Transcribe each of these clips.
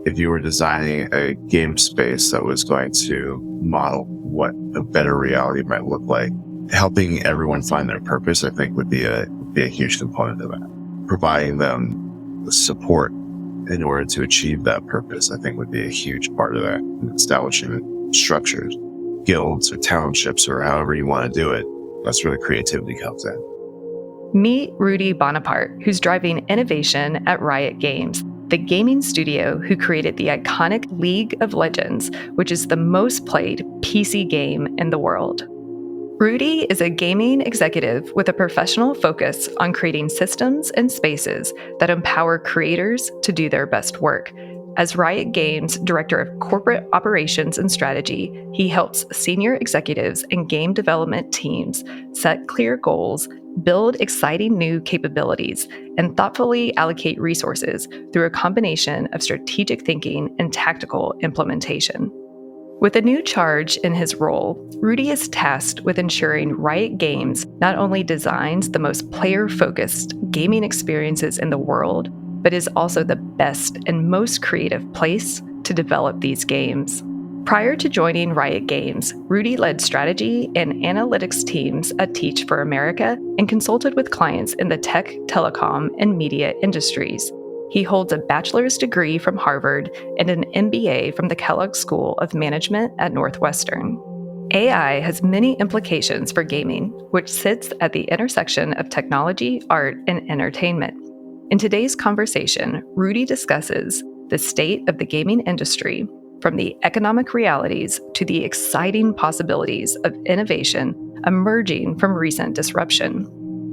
if you were designing a game space that was going to model what a better reality might look like, helping everyone find their purpose, I think would be a huge component of that. Providing them the support in order to achieve that purpose, I think would be a huge part of that. And establishing structures, guilds or townships or however you want to do it. That's where the creativity comes in. Meet Rudi Bonaparte, who's driving innovation at Riot Games, the gaming studio who created the iconic League of Legends, which is the most played PC game in the world. Rudi is a gaming executive with a professional focus on creating systems and spaces that empower creators to do their best work. As Riot Games Director of Corporate Operations and Strategy, he helps senior executives and game development teams set clear goals, build exciting new capabilities, and thoughtfully allocate resources through a combination of strategic thinking and tactical implementation. With a new charge in his role, Rudi is tasked with ensuring Riot Games not only designs the most player-focused gaming experiences in the world, but is also the best and most creative place to develop these games. Prior to joining Riot Games, Rudi led strategy and analytics teams at Teach for America and consulted with clients in the tech, telecom, and media industries. He holds a bachelor's degree from Harvard and an MBA from the Kellogg School of Management at Northwestern. AI has many implications for gaming, which sits at the intersection of technology, art, and entertainment. In today's conversation, Rudi discusses the state of the gaming industry, from the economic realities to the exciting possibilities of innovation emerging from recent disruption.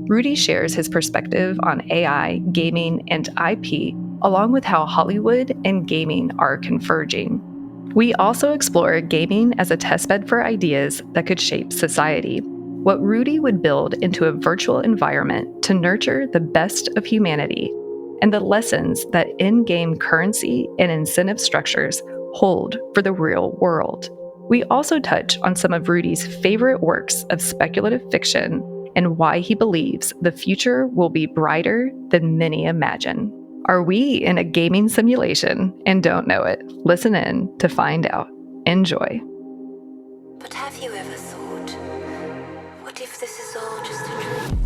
Rudi shares his perspective on AI, gaming, and IP, along with how Hollywood and gaming are converging. We also explore gaming as a testbed for ideas that could shape society, what Rudi would build into a virtual environment to nurture the best of humanity, and the lessons that in-game currency and incentive structures hold for the real world. We also touch on some of Rudi's favorite works of speculative fiction and why he believes the future will be brighter than many imagine. Are we in a gaming simulation and don't know it? Listen in to find out. Enjoy. But have you ever thought, what if this is all just a dream?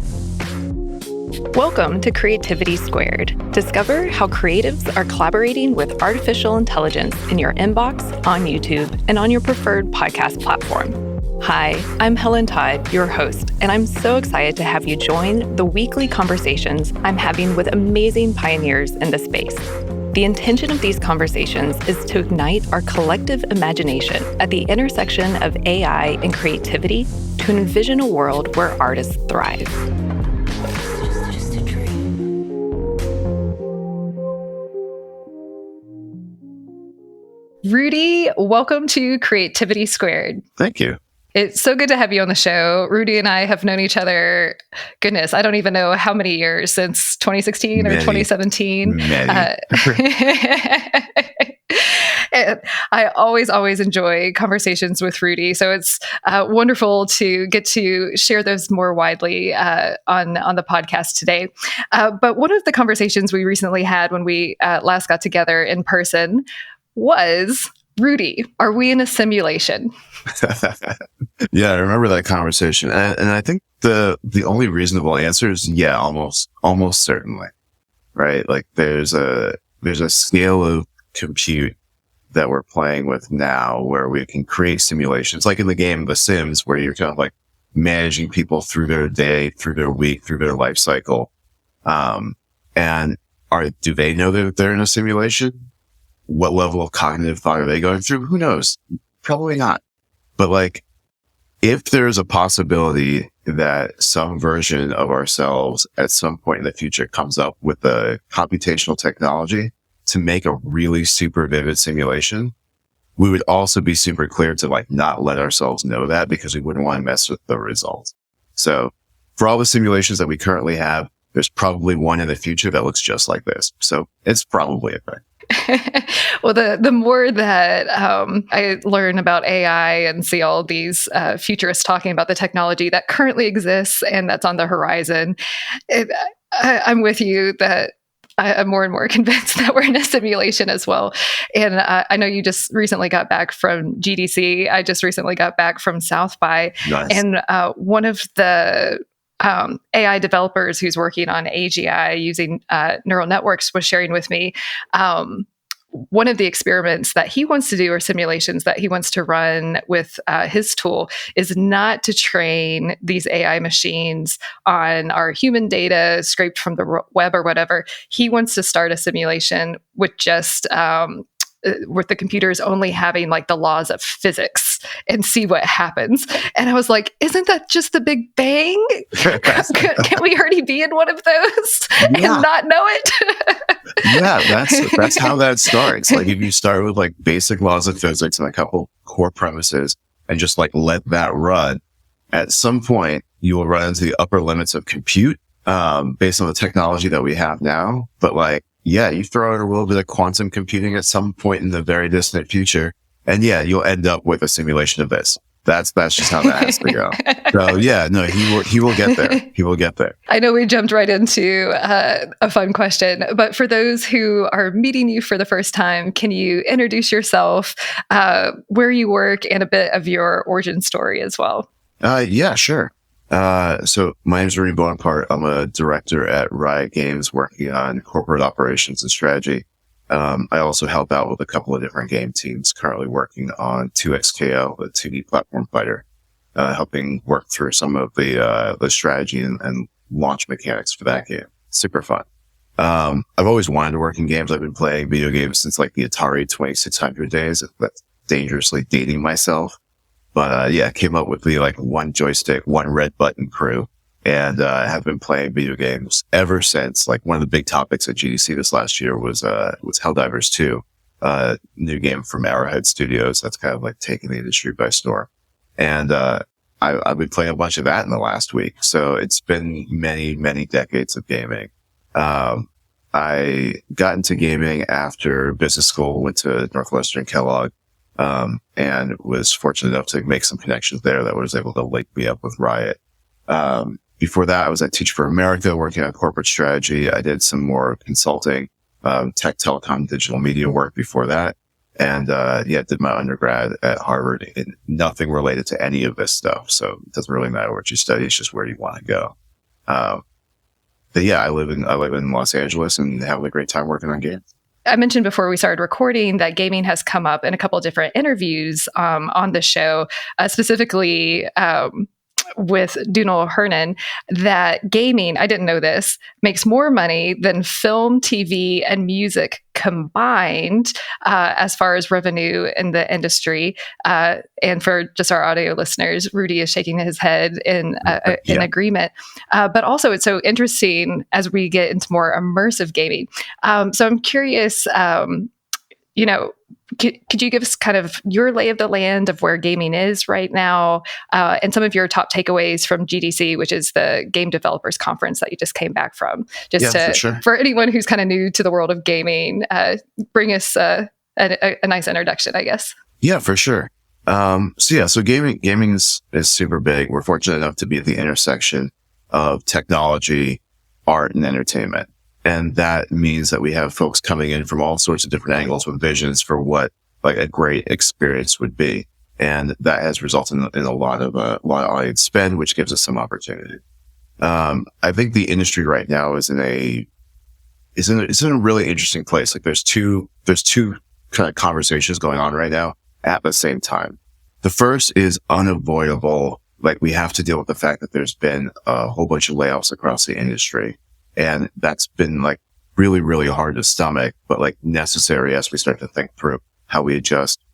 Welcome to Creativity Squared. Discover how creatives are collaborating with artificial intelligence in your inbox, on YouTube, and on your preferred podcast platform. Hi, I'm Helen Todd, your host, and I'm so excited to have you join the weekly conversations I'm having with amazing pioneers in the space. The intention of these conversations is to ignite our collective imagination at the intersection of AI and creativity to envision a world where artists thrive. Just a dream. Rudi, welcome to Creativity Squared. Thank you. It's so good to have you on the show. Rudi and I have known each other, goodness, I don't even know how many years, since 2016 or 2017. I always enjoy conversations with Rudi. So it's wonderful to get to share those more widely on the podcast today. But one of the conversations we recently had when we last got together in person was, Rudi, are we in a simulation? Yeah, I remember that conversation. And I think the only reasonable answer is yeah, almost certainly. Right? Like there's a scale of compute that we're playing with now where we can create simulations, like in the game The Sims, where you're kind of like managing people through their day, through their week, through their life cycle. And do they know that they're in a simulation? What level of cognitive thought are they going through? Who knows? Probably not. But like, if there's a possibility that some version of ourselves at some point in the future comes up with the computational technology to make a really super vivid simulation, we would also be super clear to like not let ourselves know that because we wouldn't want to mess with the results. So for all the simulations that we currently have, there's probably one in the future that looks just like this. So it's probably a thing. Well, the more that I learn about AI and see all these futurists talking about the technology that currently exists and that's on the horizon, I'm with you that I'm more and more convinced that we're in a simulation as well. And I know you just recently got back from GDC. I just recently got back from South by. Nice. And one of the AI developers who's working on AGI using neural networks was sharing with me one of the experiments that he wants to do, or simulations that he wants to run with his tool, is not to train these AI machines on our human data scraped from the web or whatever. He wants to start a simulation with just with the computers only having like the laws of physics and see what happens. And I was like, isn't that just the Big Bang? Can we already be in one of those and not know it? Yeah, that's how that starts. Like if you start with like basic laws of physics and a couple core premises and just like let that run, at some point you will run into the upper limits of compute based on the technology that we have now. But like, yeah, you throw in a little bit of quantum computing at some point in the very distant future, and yeah, you'll end up with a simulation of this. That's just how that has to go. So yeah, no, he will get there. He will get there. I know we jumped right into a fun question, but for those who are meeting you for the first time, can you introduce yourself, where you work, and a bit of your origin story as well? Yeah, sure. So my name is Rudi Bonaparte. I'm a director at Riot Games working on corporate operations and strategy. I also help out with a couple of different game teams, currently working on 2XKO, the 2D platform fighter, helping work through some of the strategy and launch mechanics for that game. Super fun. I've always wanted to work in games. I've been playing video games since like the Atari 2600 days. That's dangerously dating myself. But yeah, came up with the like one joystick, one red button crew, and have been playing video games ever since. Like one of the big topics at GDC this last year was Helldivers 2, new game from Arrowhead Studios. That's kind of like taking the industry by storm. And I've been playing a bunch of that in the last week. So it's been many, many decades of gaming. I got into gaming after business school, went to Northwestern Kellogg. And was fortunate enough to make some connections there that was able to link me up with Riot. Before that, I was at Teach for America working on corporate strategy. I did some more consulting, tech, telecom, digital media work before that. And, did my undergrad at Harvard in nothing related to any of this stuff. So it doesn't really matter what you study. It's just where you want to go. But yeah, I live in Los Angeles and have a great time working on games. I mentioned before we started recording that gaming has come up in a couple of different interviews on the show, specifically with Dunal Hernan, that gaming, I didn't know this, makes more money than film, TV, and music combined as far as revenue in the industry. And for just our audio listeners, Rudi is shaking his head in agreement. But also it's so interesting as we get into more immersive gaming. So I'm curious, could you give us kind of your lay of the land of where gaming is right now, and some of your top takeaways from GDC, which is the Game Developers Conference that you just came back from? For anyone who's kind of new to the world of gaming, bring us a nice introduction, I guess. Yeah, for sure. So gaming is super big. We're fortunate enough to be at the intersection of technology, art, and entertainment. And that means that we have folks coming in from all sorts of different angles with visions for what like a great experience would be. And that has resulted in a lot of audience spend, which gives us some opportunity. I think the industry right now is in a really interesting place. Like there's two kind of conversations going on right now at the same time. The first is unavoidable. Like we have to deal with the fact that there's been a whole bunch of layoffs across the industry. And that's been like really, really hard to stomach, but like necessary as we start to think through how we adjust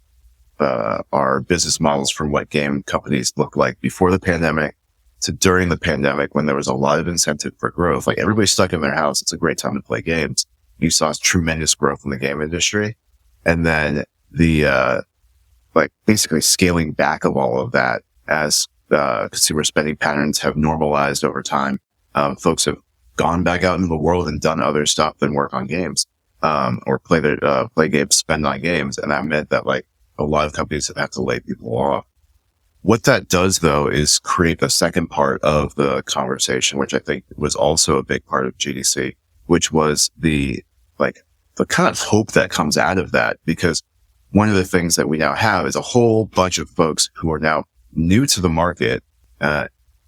our business models from what game companies look like before the pandemic to during the pandemic, when there was a lot of incentive for growth. Like everybody's stuck in their house. It's a great time to play games. You saw tremendous growth in the game industry. And then the basically scaling back of all of that as consumer spending patterns have normalized over time. Folks have gone back out into the world and done other stuff than work on games, or play games, spend on games. And that meant that like a lot of companies have had to lay people off. What that does though is create the second part of the conversation, which I think was also a big part of GDC, which was the kind of hope that comes out of that. Because one of the things that we now have is a whole bunch of folks who are now new to the market,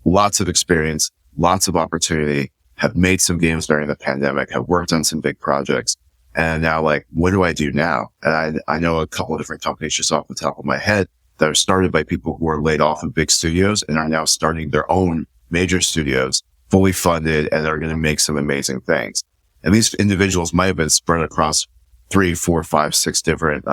lots of experience, lots of opportunity, have made some games during the pandemic, have worked on some big projects. And now, like, what do I do now? And I know a couple of different companies just off the top of my head that are started by people who are laid off in big studios and are now starting their own major studios, fully funded, and are going to make some amazing things. And these individuals might have been spread across 3, 4, 5, 6 different,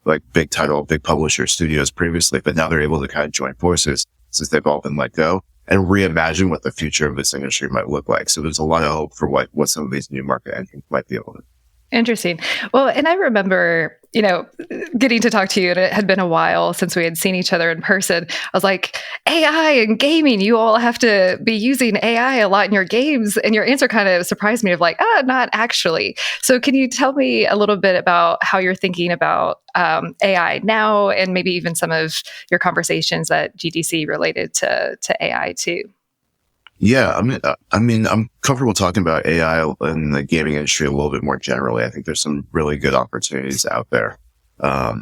like big title, big publisher studios previously, but now they're able to kind of join forces since they've all been let go and reimagine what the future of this industry might look like. So there's a lot of hope for what some of these new market entrants might be able to do. Interesting. Well, and I remember, getting to talk to you, and it had been a while since we had seen each other in person. I was like, AI and gaming, you all have to be using AI a lot in your games. And your answer kind of surprised me of like, not actually. So can you tell me a little bit about how you're thinking about AI now, and maybe even some of your conversations at GDC related to AI too? Yeah, I mean, I'm comfortable talking about AI in the gaming industry a little bit more generally. I think there's some really good opportunities out there. I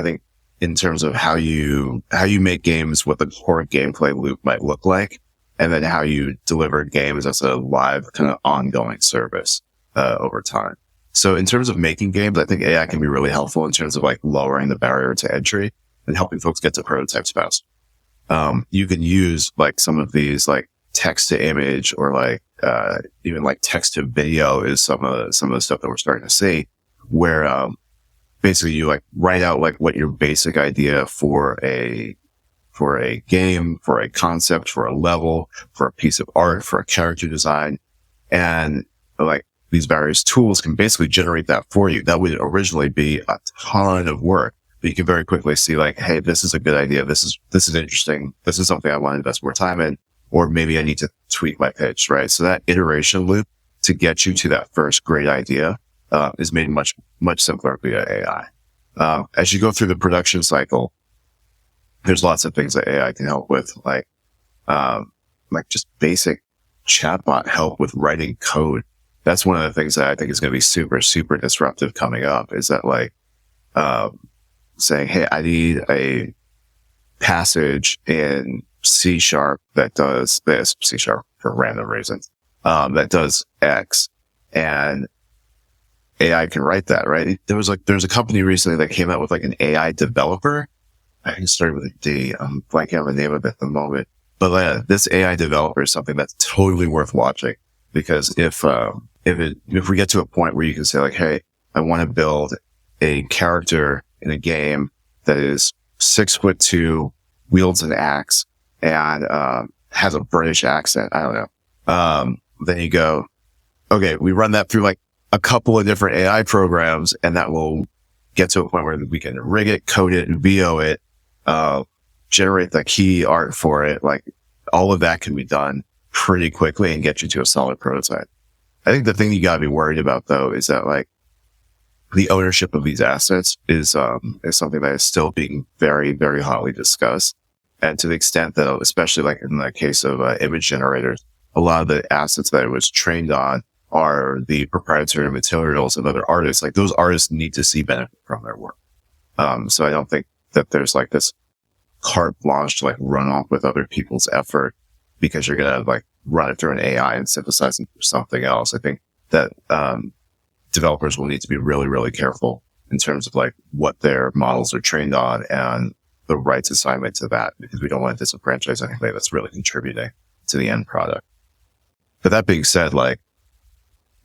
think in terms of how you make games, what the core gameplay loop might look like, and then how you deliver games as a live kind of ongoing service over time. So in terms of making games, I think AI can be really helpful in terms of like lowering the barrier to entry and helping folks get to prototypes fast. You can use like some of these like text to image or like, even like text to video is some of the stuff that we're starting to see where, basically you like write out like what your basic idea for a game, for a concept, for a level, for a piece of art, for a character design. And like these various tools can basically generate that for you. That would originally be a ton of work. But you can very quickly see like, hey, this is a good idea. This is interesting. This is something I want to invest more time in, or maybe I need to tweak my pitch, right? So that iteration loop to get you to that first great idea, is made much, much simpler via AI. As you go through the production cycle, there's lots of things that AI can help with, like just basic chatbot help with writing code. That's one of the things that I think is going to be super, super disruptive coming up, is that like, saying, hey, I need a passage in C# that does this, C# for random reasons, that does X, and AI can write that, right? There's a company recently that came out with like an AI developer. I think it started with a D. I'm blanking on the name of it at the moment. But this AI developer is something that's totally worth watching, because if we get to a point where you can say like, hey, I want to build a character in a game that is 6'2", wields an axe, and has a British accent. I don't know. Then you go, okay, we run that through like a couple of different AI programs, and that will get to a point where we can rig it, code it, VO it, generate the key art for it. Like all of that can be done pretty quickly and get you to a solid prototype. I think the thing you gotta be worried about though is that like, the ownership of these assets is something that is still being very, very hotly discussed. And to the extent that, especially like in the case of image generators, a lot of the assets that it was trained on are the proprietary materials of other artists. Like those artists need to see benefit from their work. So I don't think that there's like this carte blanche to like run off with other people's effort because you're going to like run it through an AI and synthesize it for something else. I think that, developers will need to be really, really careful in terms of like what their models are trained on and the rights assignment to that, because we don't want to disenfranchise anybody that's really contributing to the end product. But that being said, like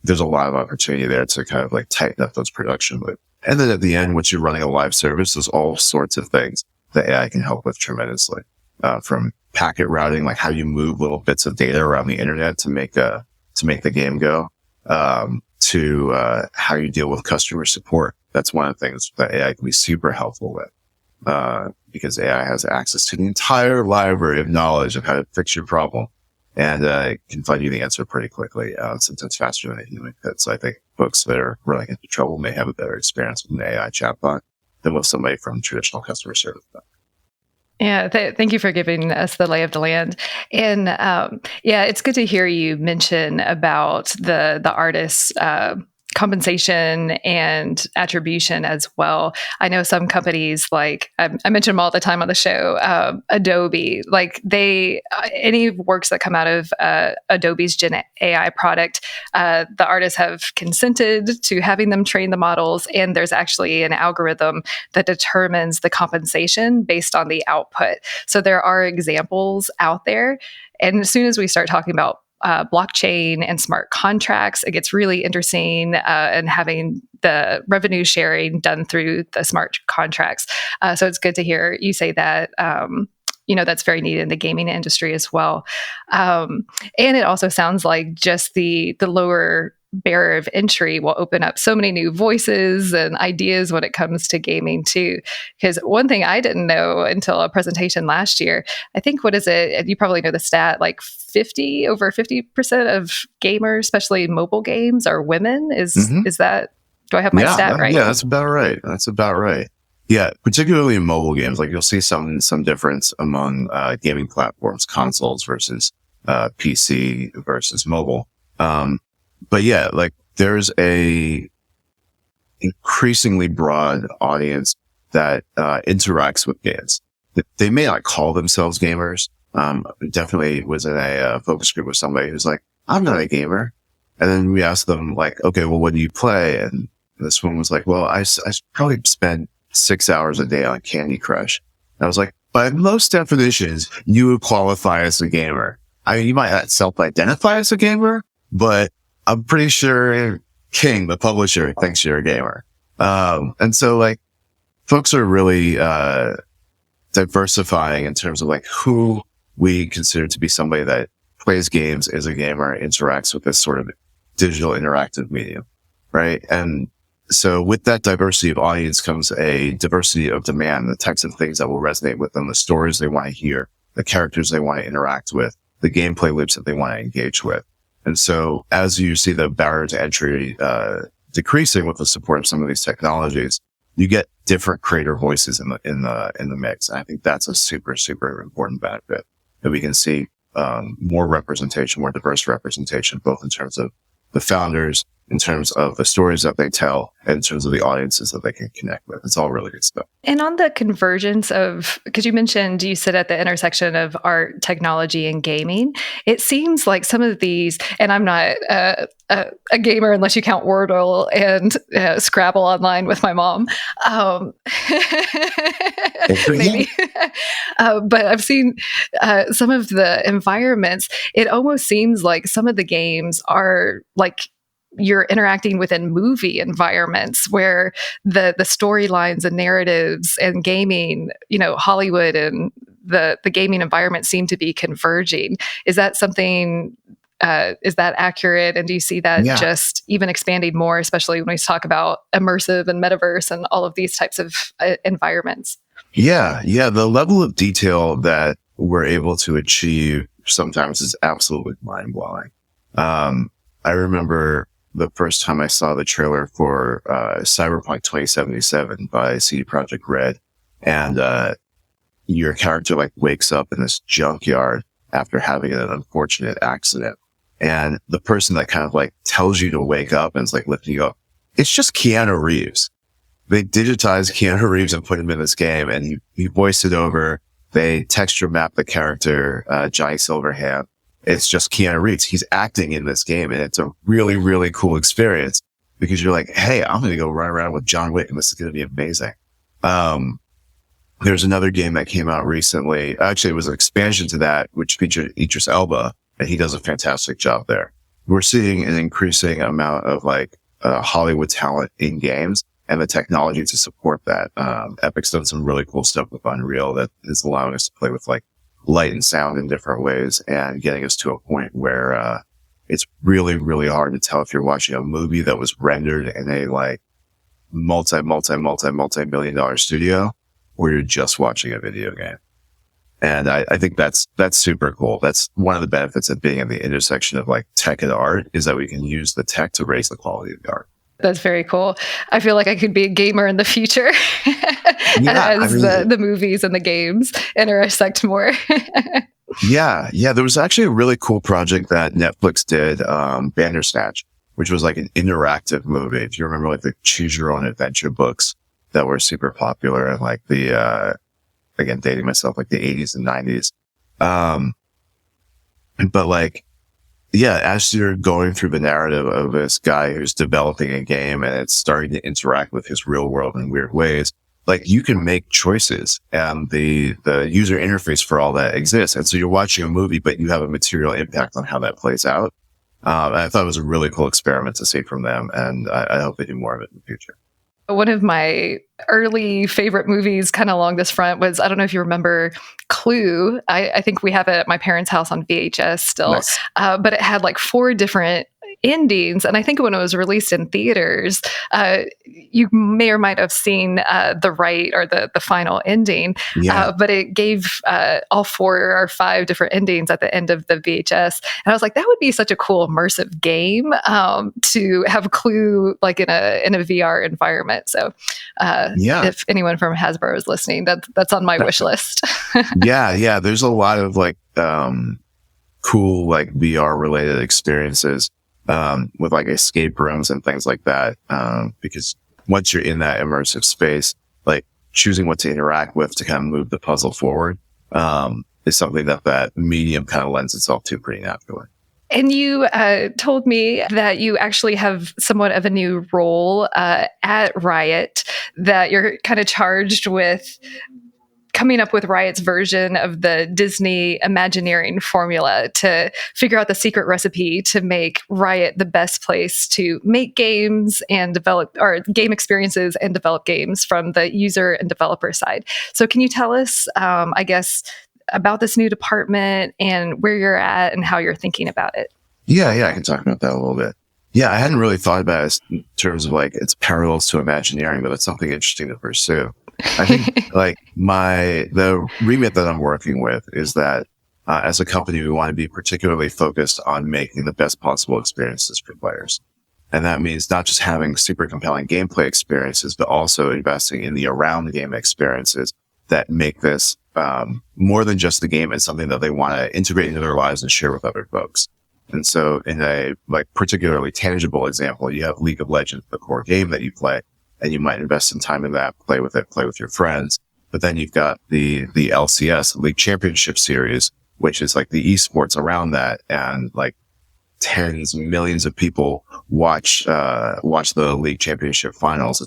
there's a lot of opportunity there to kind of like tighten up those production loops. And then at the end, once you're running a live service, there's all sorts of things that AI can help with tremendously, from packet routing, like how you move little bits of data around the internet to make the game go, to how you deal with customer support. That's one of the things that AI can be super helpful with, because AI has access to the entire library of knowledge of how to fix your problem, and it can find you the answer pretty quickly, sometimes faster than a human could. So I think folks that are running into trouble may have a better experience with an AI chatbot than with somebody from traditional customer service. Yeah, thank you for giving us the lay of the land. And yeah, it's good to hear you mention about the artists' compensation and attribution as well. I know some companies, like I mention them all the time on the show, Adobe, like any works that come out of Adobe's Gen AI product, the artists have consented to having them train the models, and there's actually an algorithm that determines the compensation based on the output. So there are examples out there. And as soon as we start talking about blockchain and smart contracts, it gets really interesting, and having the revenue sharing done through the smart contracts. So it's good to hear you say that. That's very needed in the gaming industry as well. And it also sounds like just the lower barrier of entry will open up so many new voices and ideas when it comes to gaming too. Because one thing I didn't know until a presentation last year, I think, what is it? You probably know the stat, like over 50% of gamers, especially mobile games, are women. Is that, do I have my stat right? Yeah, that's about right. Yeah, particularly in mobile games, like you'll see some difference among gaming platforms, consoles versus PC versus mobile. But yeah, like there's a increasingly broad audience that interacts with games. They may not call themselves gamers. Definitely was in a focus group with somebody who's like, I'm not a gamer. And then we asked them like, okay, well, what do you play? And this one was like, well, I probably spend 6 hours a day on Candy Crush. And I was like, by most definitions, you would qualify as a gamer. I mean, you might not self-identify as a gamer, but I'm pretty sure King, the publisher, thinks you're a gamer. And so like folks are really, diversifying in terms of like who we consider to be somebody that plays games, is a gamer, interacts with this sort of digital interactive medium. Right. And so with that diversity of audience comes a diversity of demand, the types of things that will resonate with them, the stories they want to hear, the characters they want to interact with, the gameplay loops that they want to engage with. And so as you see the barrier to entry decreasing with the support of some of these technologies, you get different creator voices in the mix. And I think that's a super, super important benefit, that we can see more representation, more diverse representation, both in terms of the founders, in terms of the stories that they tell, and in terms of the audiences that they can connect with. It's all really good stuff. And on the convergence of, because you mentioned you sit at the intersection of art, technology, and gaming, it seems like some of these, and I'm not a gamer unless you count Wordle and Scrabble online with my mom. Maybe. But I've seen some of the environments. It almost seems like some of the games are like you're interacting within movie environments where the storylines and narratives and gaming, Hollywood and the gaming environment seem to be converging. Is that something, is that accurate? And do you see that just even expanding more, especially when we talk about immersive and metaverse and all of these types of environments? Yeah. The level of detail that we're able to achieve sometimes is absolutely mind-blowing. I remember the first time I saw the trailer for Cyberpunk 2077 by CD Projekt Red, and your character like wakes up in this junkyard after having an unfortunate accident, and the person that kind of like tells you to wake up and is like lifting you up, it's just Keanu Reeves. They digitized Keanu Reeves and put him in this game, and he voiced it over. They texture map the character Johnny Silverhand. It's just Keanu Reeves. He's acting in this game, and it's a really, really cool experience because you're like, hey, I'm going to go run around with John Wick, and this is going to be amazing. There's another game that came out recently. Actually, it was an expansion to that, which featured Idris Elba, and he does a fantastic job there. We're seeing an increasing amount of like Hollywood talent in games and the technology to support that. Epic's done some really cool stuff with Unreal that is allowing us to play with like light and sound in different ways and getting us to a point where it's really, really hard to tell if you're watching a movie that was rendered in a like multi-million dollar studio or you're just watching a video game. And I think that's super cool. That's one of the benefits of being at the intersection of like tech and art, is that we can use the tech to raise the quality of the art. That's very cool. I feel like I could be a gamer in the future Yeah, I as mean, the movies and the games intersect more. yeah. There was actually a really cool project that Netflix did, Bandersnatch, which was like an interactive movie. If you remember, like the choose your own adventure books that were super popular in like the, again, dating myself, like the 80s and 90s. But like, yeah, as you're going through the narrative of this guy who's developing a game and it's starting to interact with his real world in weird ways, like you can make choices and the user interface for all that exists. And so you're watching a movie, but you have a material impact on how that plays out. And I thought it was a really cool experiment to see from them. And I hope they do more of it in the future. One of my early favorite movies kind of along this front was, I don't know if you remember Clue. I think we have it at my parents' house on VHS still, Nice. but it had like 4 different endings. And I think when it was released in theaters, you may or might have seen the right or the final ending, Yeah. but it gave all 4 or 5 different endings at the end of the VHS. And I was like, that would be such a cool immersive game to have Clue like in a VR environment. So Yeah. if anyone from Hasbro is listening, that's on my wish list. Yeah. There's a lot of like, cool, like VR related experiences, with like escape rooms and things like that. Because once you're in that immersive space, like choosing what to interact with to kind of move the puzzle forward, is something that medium kind of lends itself to pretty naturally. And you told me that you actually have somewhat of a new role at Riot, that you're kind of charged with coming up with Riot's version of the Disney Imagineering formula to figure out the secret recipe to make Riot the best place to make games and develop, or game experiences and develop games from the user and developer side. So can you tell us, I guess, about this new department and where you're at and how you're thinking about it? Yeah, I can talk about that a little bit. Yeah, I hadn't really thought about it in terms of like its parallels to Imagineering, but it's something interesting to pursue. I think like the remit that I'm working with is that as a company, we want to be particularly focused on making the best possible experiences for players. And that means not just having super compelling gameplay experiences, but also investing in the around the game experiences that make this more than just the game and something that they want to integrate into their lives and share with other folks. And so in a like particularly tangible example, you have League of Legends, the core game that you play, and you might invest some time in that, play with it, play with your friends. But then you've got the LCS, League Championship Series, which is like the esports around that. And like tens of millions of people watch the League Championship finals.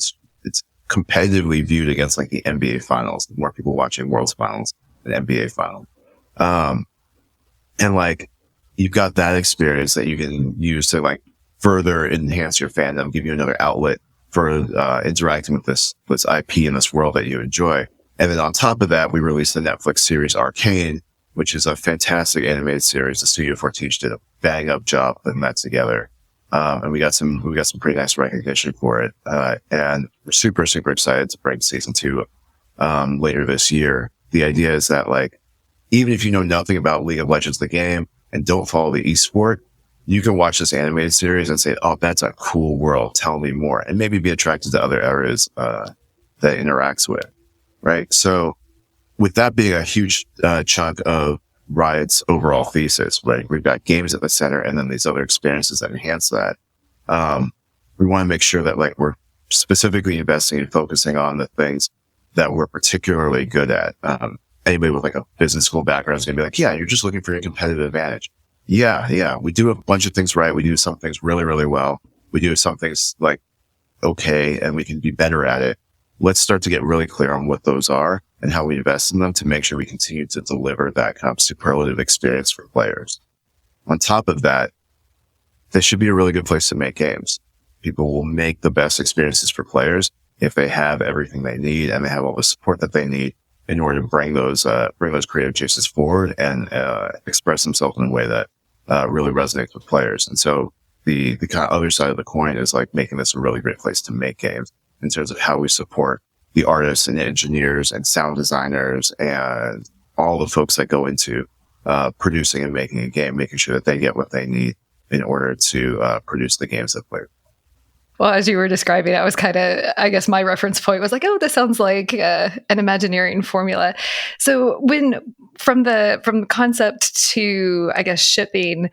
It's competitively viewed against like the NBA finals, more people watching World's finals than NBA finals. And like, you've got that experience that you can use to like further enhance your fandom, give you another outlet for interacting with this IP in this world that you enjoy. And then on top of that, we released the Netflix series Arcane, which is a fantastic animated series. The Studio 14 did a bang up job putting that together. And we got some pretty nice recognition for it. And we're super, super excited to bring season 2 later this year. The idea is that like, even if you know nothing about League of Legends, the game, and don't follow the esport, you can watch this animated series and say, oh, that's a cool world. Tell me more. And maybe be attracted to other areas that it interacts with. Right. So with that being a huge chunk of Riot's overall thesis, right? We've got games at the center and then these other experiences that enhance that. We want to make sure that like we're specifically investing and focusing on the things that we're particularly good at. Anybody with like a business school background is going to be like, yeah, you're just looking for your competitive advantage. Yeah. We do a bunch of things right. We do some things really, really well. We do some things like okay, and we can be better at it. Let's start to get really clear on what those are and how we invest in them to make sure we continue to deliver that kind of superlative experience for players. On top of that, this should be a really good place to make games. People will make the best experiences for players if they have everything they need and they have all the support that they need in order to bring those creative juices forward and express themselves in a way that really resonates with players. And so the kind of other side of the coin is like making this a really great place to make games in terms of how we support the artists and engineers and sound designers and all the folks that go into producing and making a game, making sure that they get what they need in order to produce the games that play. Well, as you were describing, I was kind of, I guess my reference point was like, oh, this sounds like an Imagineering formula. So from the concept to, I guess, shipping,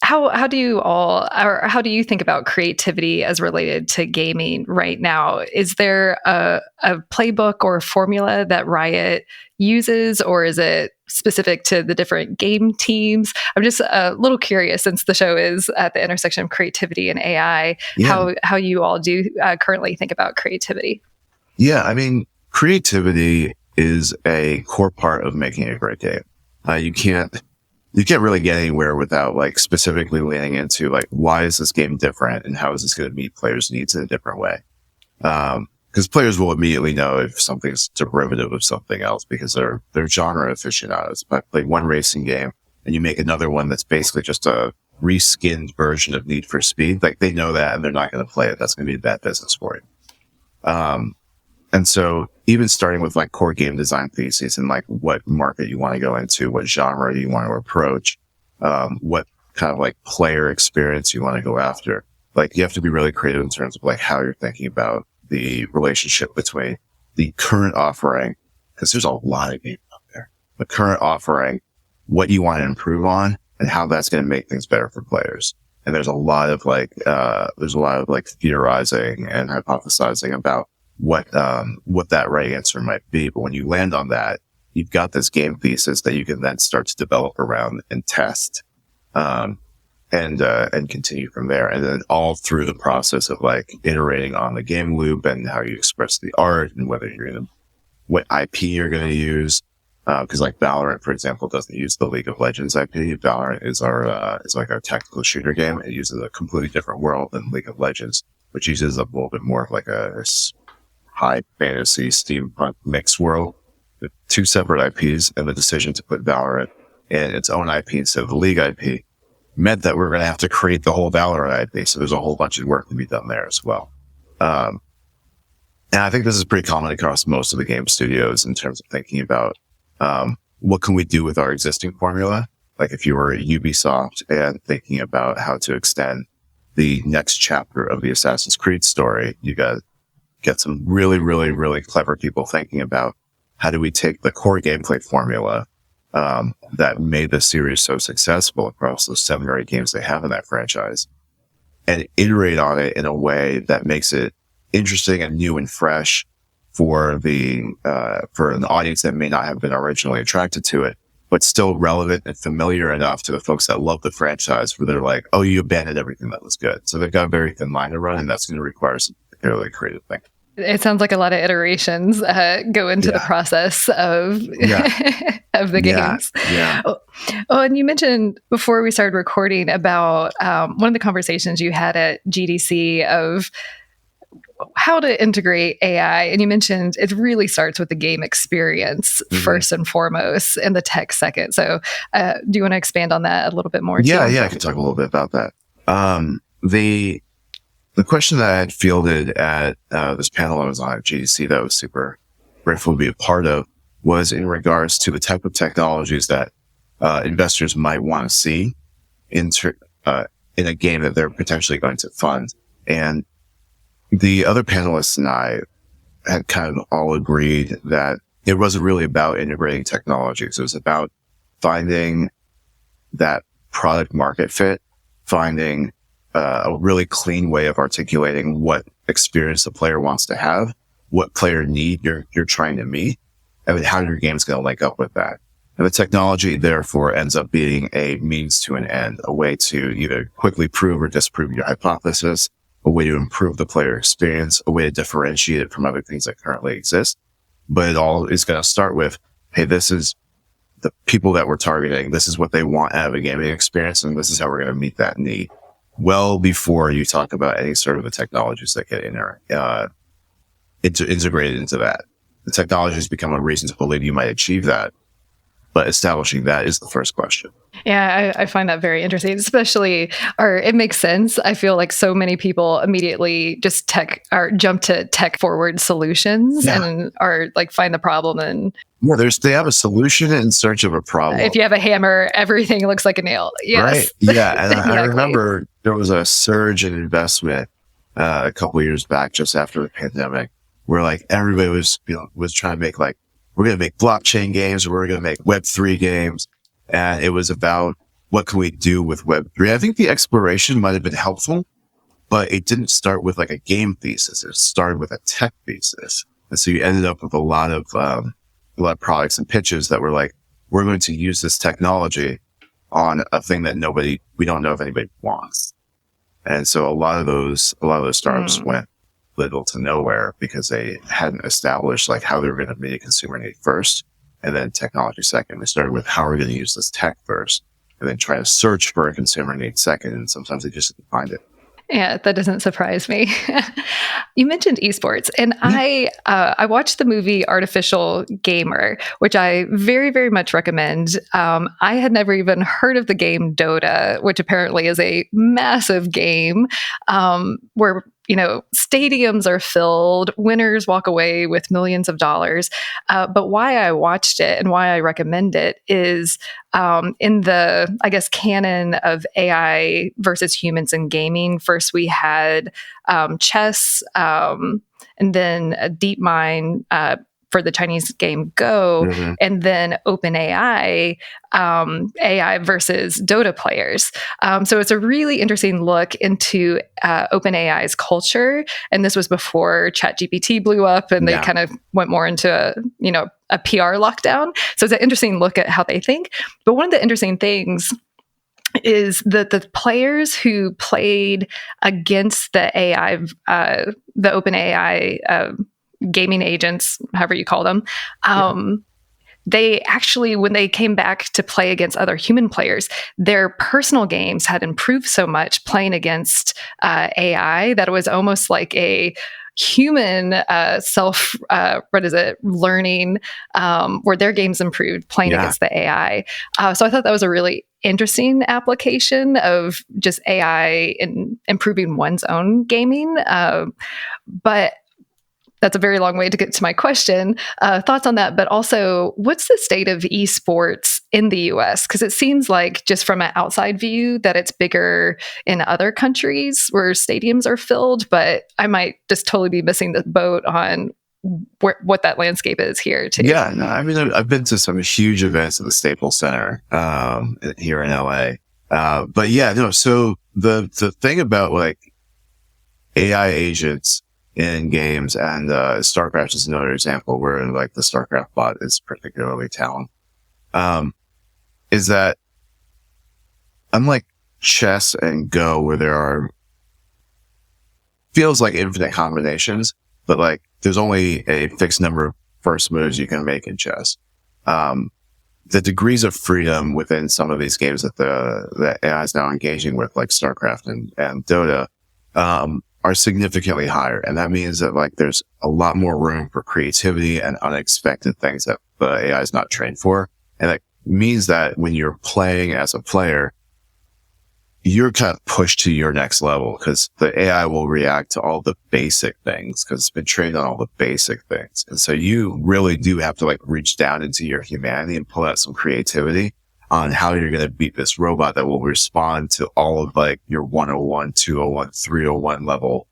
how do you think about creativity as related to gaming right now? Is there a playbook or a formula that Riot uses, or is it specific to the different game teams? I'm just a little curious, since the show is at the intersection of creativity and AI, how you all do currently think about creativity. Yeah, I mean, creativity is a core part of making a great game. You can't really get anywhere without like specifically leaning into like, why is this game different and how is this going to meet players' needs in a different way? Because players will immediately know if something's derivative of something else because they're genre aficionados. If I play one racing game and you make another one that's basically just a reskinned version of Need for Speed, like they know that and they're not going to play it. That's going to be a bad business for you. And so even starting with like core game design theses and like what market you want to go into, what genre you want to approach, what kind of like player experience you want to go after. Like you have to be really creative in terms of like how you're thinking about the relationship between the current offering, because there's a lot of games out there, the current offering, what you want to improve on, and how that's going to make things better for players. And there's a lot of like theorizing and hypothesizing about what that right answer might be. But when you land on that, you've got this game thesis that you can then start to develop around and test, and continue from there. And then all through the process of like iterating on the game loop and how you express the art and whether you're going to, what IP you're going to use. Cause like Valorant, for example, doesn't use the League of Legends IP. Valorant is like our tactical shooter game. It uses a completely different world than League of Legends, which uses a little bit more of like a high fantasy steampunk mixed world with two separate IPs, and the decision to put Valorant in its own IP instead of the League IP meant that we're going to have to create the whole Valorant IP. So there's a whole bunch of work to be done there as well. And I think this is pretty common across most of the game studios in terms of thinking about, what can we do with our existing formula? Like if you were at Ubisoft and thinking about how to extend the next chapter of the Assassin's Creed story, you got get some really, really, really clever people thinking about how do we take the core gameplay formula that made the series so successful across those 7 or 8 games they have in that franchise and iterate on it in a way that makes it interesting and new and fresh for an audience that may not have been originally attracted to it, but still relevant and familiar enough to the folks that love the franchise where they're like, oh, you abandoned everything that was good. So they've got a very thin line to run, and that's going to require some particularly creative thinking. It sounds like a lot of iterations go into the process of of the games. Yeah. Oh, and you mentioned before we started recording about one of the conversations you had at GDC of how to integrate AI. And you mentioned it really starts with the game experience first and foremost, and the tech second. So do you want to expand on that a little bit more? Yeah, I can talk a little bit about that. The question that I had fielded at this panel I was on at GDC that I was super grateful to be a part of was in regards to the type of technologies that investors might want to see in a game that they're potentially going to fund. And the other panelists and I had kind of all agreed that it wasn't really about integrating technologies. It was about finding that product market fit, finding a really clean way of articulating what experience the player wants to have, what player need you're trying to meet, and how your game's going to link up with that. And the technology, therefore, ends up being a means to an end, a way to either quickly prove or disprove your hypothesis, a way to improve the player experience, a way to differentiate it from other things that currently exist. But it all is going to start with, hey, this is the people that we're targeting. This is what they want out of a gaming experience, and this is how we're going to meet that need. Well before you talk about any sort of the technologies that get integrated into that. The technologies become a reason to believe you might achieve that. But establishing that is the first question. Yeah, I find that very interesting, especially, or it makes sense. I feel like so many people immediately just jump to tech forward solutions and are like find the problem and they have a solution in search of a problem. If you have a hammer, everything looks like a nail. Yes. Right. Yeah. And exactly. I remember there was a surge in investment a couple of years back, just after the pandemic, where like everybody was, was trying to make like, we're going to make blockchain games, or we're going to make Web3 games. And it was about what can we do with Web3. I think the exploration might have been helpful, but it didn't start with like a game thesis. It started with a tech thesis. And so you ended up with a lot of products and pitches that were like, we're going to use this technology on a thing that we don't know if anybody wants. And so a lot of those startups went little to nowhere because they hadn't established like how they were going to meet a consumer need first and then technology second. They started with how are we going to use this tech first and then try to search for a consumer need second. And sometimes they just didn't find it. Yeah, that doesn't surprise me. You mentioned esports, and I watched the movie Artificial Gamer, which I very, very much recommend. I had never even heard of the game Dota, which apparently is a massive game where stadiums are filled, winners walk away with millions of dollars. But why I watched it and why I recommend it is in the, I guess, canon of AI versus humans in gaming. First, we had chess, and then a DeepMind for the Chinese game Go, and then OpenAI, AI versus Dota players. So it's a really interesting look into OpenAI's culture. And this was before ChatGPT blew up and they kind of went more into a PR lockdown. So it's an interesting look at how they think. But one of the interesting things is that the players who played against the AI, the OpenAI gaming agents, however you call them, they actually, when they came back to play against other human players, their personal games had improved so much playing against AI that it was almost like a human learning, where their games improved playing against the AI. So I thought that was a really interesting application of just AI in improving one's own gaming. But that's a very long way to get to my question. Thoughts on that, but also what's the state of esports in the US? Because it seems like just from an outside view that it's bigger in other countries where stadiums are filled, but I might just totally be missing the boat on what that landscape is here too. Yeah, no, I mean, I've been to some huge events at the Staples Center here in LA. But yeah, no, so the thing about like AI agents in games, and StarCraft is another example where like the StarCraft bot is particularly talented, is that unlike chess and Go, where there are feels like infinite combinations, but like there's only a fixed number of first moves you can make in chess. The degrees of freedom within some of these games that AI is now engaging with, like StarCraft and Dota, are significantly higher. And that means that like there's a lot more room for creativity and unexpected things that the AI is not trained for. And that means that when you're playing as a player, you're kind of pushed to your next level because the AI will react to all the basic things because it's been trained on all the basic things. And so you really do have to like reach down into your humanity and pull out some creativity on how you're going to beat this robot that will respond to all of like your 101, 201, 301 level,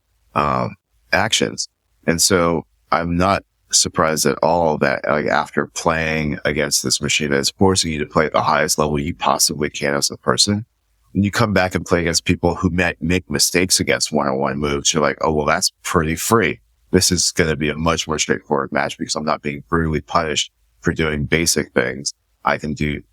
actions. And so I'm not surprised at all that like after playing against this machine that is forcing you to play at the highest level you possibly can as a person, when you come back and play against people who make mistakes against 101 moves, you're like, oh, well, that's pretty free. This is going to be a much more straightforward match because I'm not being brutally punished for doing basic things. I can do,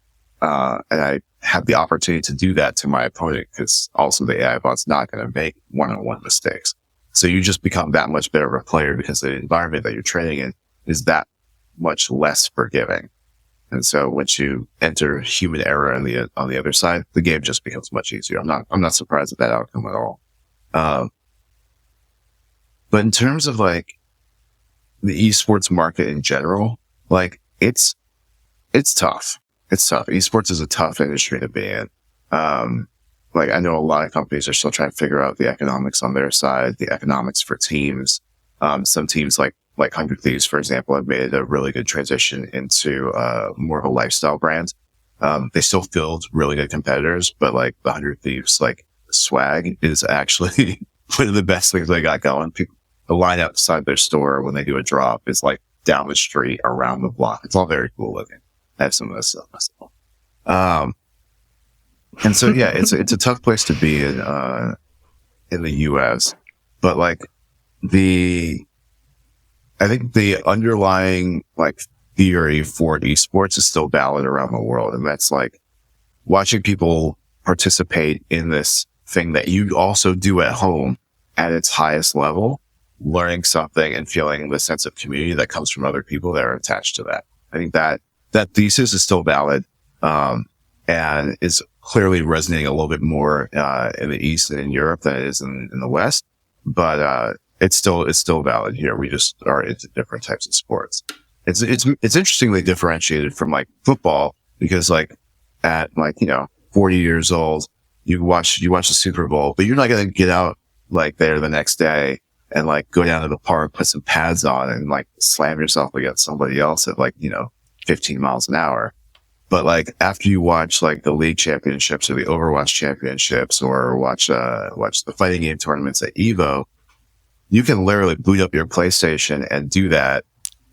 and I have the opportunity to do that to my opponent because also the AI bot's not going to make one-on-one mistakes. So you just become that much better of a player because the environment that you're training in is that much less forgiving. And so once you enter human error on the other side, the game just becomes much easier. I'm not surprised at that outcome at all. But in terms of like the esports market in general, like it's tough. It's tough. Esports is a tough industry to be in. Like I know a lot of companies are still trying to figure out the economics on their side, the economics for teams. Some teams like 100 Thieves, for example, have made a really good transition into more of a lifestyle brand. They still field really good competitors, but like the 100 Thieves, like swag is actually one of the best things they got going. People, the line outside their store when they do a drop is like down the street, around the block. It's all very cool looking. I have some of this stuff myself. And so, yeah, it's a tough place to be in the US, but like I think the underlying like theory for esports is still valid around the world. And that's like watching people participate in this thing that you also do at home at its highest level, learning something and feeling the sense of community that comes from other people that are attached to that. I think that thesis is still valid, and is clearly resonating a little bit more, in the East and in Europe than it is in the West. But, it's still valid here. We just are into different types of sports. It's interestingly differentiated from like football, because like at like, 40 years old, you watch the Super Bowl, but you're not going to get out like there the next day and like go down to the park, put some pads on and like slam yourself against somebody else at like, 15 miles an hour. But like after you watch like the league championships or the Overwatch championships or watch the fighting game tournaments at Evo, you can literally boot up your PlayStation and do that.